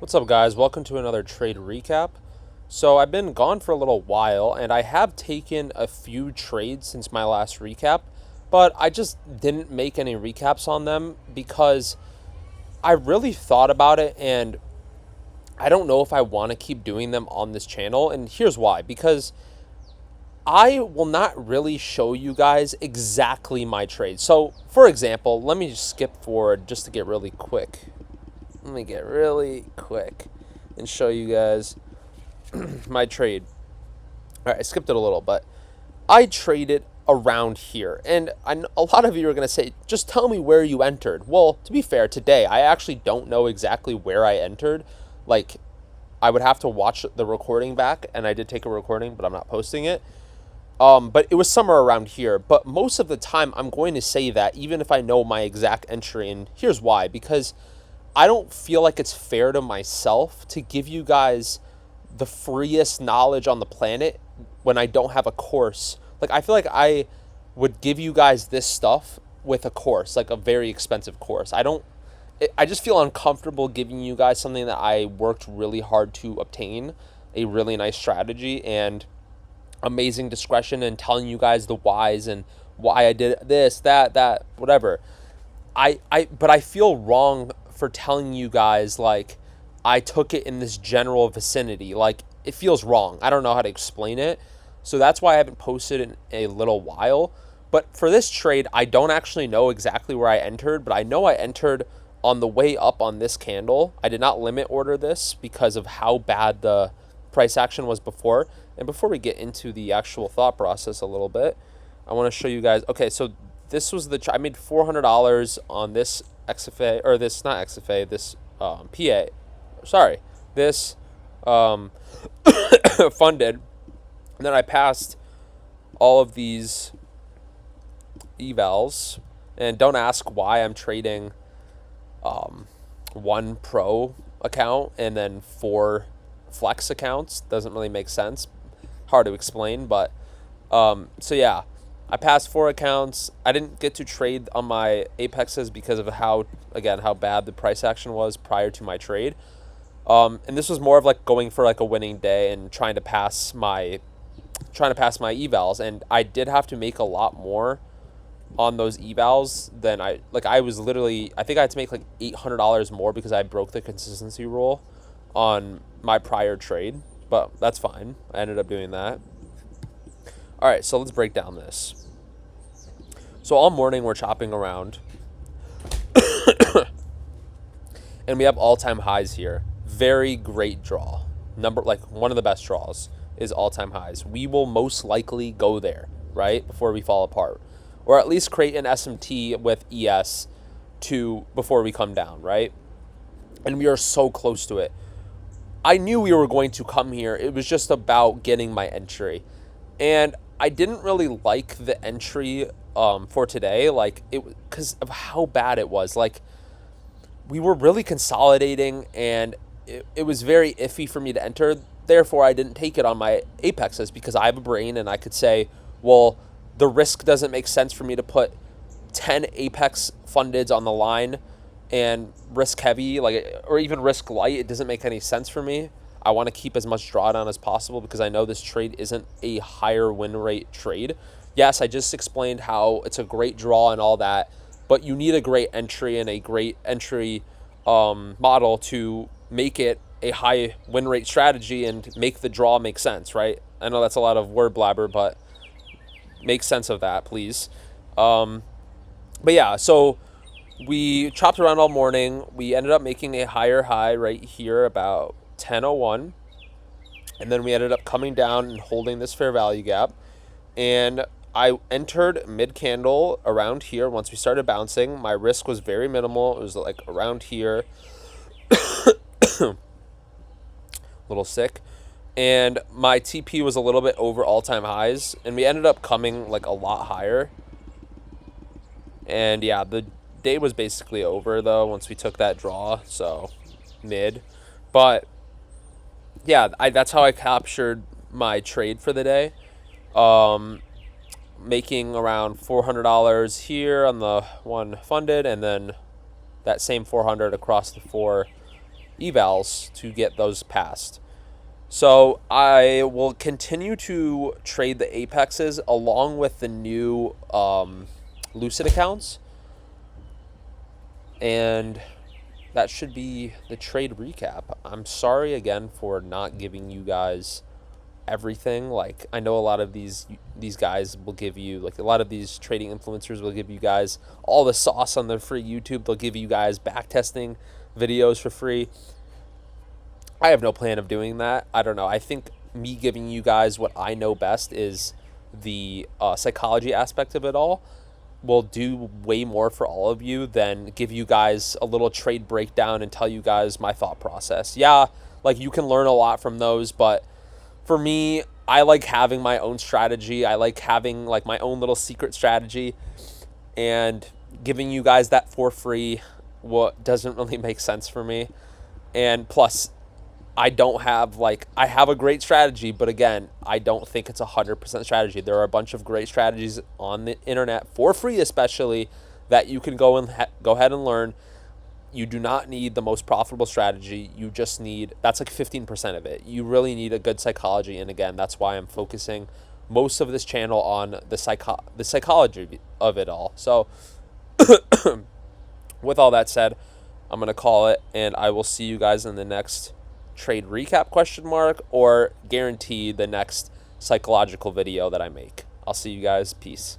What's up, guys? Welcome to another trade recap. So I've been gone for a little while, and I have taken a few trades since my last recap, but I just didn't make any recaps on them because I really thought about it, and I don't know if I want to keep doing them on this channel, and here's why. Because I will not really show you guys exactly my trade. So, for example, let me just skip forward just to get really quick. Let me get really quick and show you guys my trade. All right, I skipped it a little, but I traded around here. And a lot of you are going to say, just tell me where you entered. Well, to be fair, today, I actually don't know exactly where I entered. Like, I would have to watch the recording back, and I did take a recording, but I'm not posting it. But it was somewhere around here. But most of the time, I'm going to say that, even if I know my exact entry. And here's why. Because I don't feel like it's fair to myself to give you guys the freest knowledge on the planet when I don't have a course. Like, I feel like I would give you guys this stuff with a course, like a very expensive course. I just feel uncomfortable giving you guys something that I worked really hard to obtain, a really nice strategy and amazing discretion, and telling you guys the whys and why I did this, that, whatever. But I feel wrong for telling you guys, like, I took it in this general vicinity. Like, it feels wrong. I don't know how to explain it. So that's why I haven't posted in a little while. But for this trade, I don't actually know exactly where I entered, but I know I entered on the way up on this candle. I did not limit order this because of how bad the price action was before. And before we get into the actual thought process a little bit, I want to show you guys. Okay, so this was I made $400 on this XFA, or this, not XFA, this PA. Sorry, this funded. And then I passed all of these evals. And don't ask why I'm trading one pro account and then 4 flex accounts. Doesn't really make sense. Hard to explain, but so yeah. I passed 4 accounts. I didn't get to trade on my apexes because of how bad the price action was prior to my trade. And this was more of like going for like a winning day and trying to pass my evals. And I did have to make a lot more on those evals than I think I had to make like $800 more because I broke the consistency rule on my prior trade, but that's fine. I ended up doing that. All right, so let's break down this. So all morning we're chopping around, and we have all-time highs here. Very great draw. One of the best draws is all-time highs. We will most likely go there, right, before we fall apart, or at least create an SMT with ES before we come down, right? And we are so close to it. I knew we were going to come here. It was just about getting my entry, and I didn't really like the entry for today, because of how bad it was. Like, we were really consolidating, and it was very iffy for me to enter. Therefore, I didn't take it on my apexes because I have a brain, and I could say, well, the risk doesn't make sense for me to put 10 apex fundeds on the line and risk heavy, or even risk light. It doesn't make any sense for me. I want to keep as much drawdown as possible because I know this trade isn't a higher win rate trade. Yes, I just explained how it's a great draw and all that, but you need a great entry and a great entry model to make it a high win rate strategy and make the draw make sense, right? I know that's a lot of word blabber, but make sense of that, please. But yeah, so we chopped around all morning. We ended up making a higher high right here about 10:01, and then we ended up coming down and holding this fair value gap, and I entered mid candle around here. Once we started bouncing, my risk was very minimal. It was like around here. A little sick, and my TP was a little bit over all-time highs, and we ended up coming like a lot higher. And yeah, the day was basically over though once we took that draw, so mid. But yeah, that's how I captured my trade for the day. Making around $400 here on the one funded, and then that same 400 across the 4 evals to get those passed. So I will continue to trade the apexes along with the new Lucid accounts, and that should be the trade recap. I'm sorry again for not giving you guys everything. Like, I know a lot of these guys will give you, like, a lot of these trading influencers will give you guys all the sauce on their free YouTube. They'll give you guys back testing videos for free. I have no plan of doing that. I don't know. I think me giving you guys what I know best is the psychology aspect of it all will do way more for all of you than give you guys a little trade breakdown and tell you guys my thought process. Yeah, like, you can learn a lot from those, but for me, I like having my own strategy. I like having, like, my own little secret strategy, and giving you guys that for free what doesn't really make sense for me. And plus, I don't have, like, I have a great strategy, but again, I don't think it's 100% strategy. There are a bunch of great strategies on the internet for free, especially, that you can go ahead and learn. You do not need the most profitable strategy. You just need, that's like 15% of it. You really need a good psychology, and again, that's why I'm focusing most of this channel on the psychology of it all. So, with all that said, I'm gonna call it, and I will see you guys in the next trade recap or guarantee the next psychological video that I make. I'll see you guys. Peace.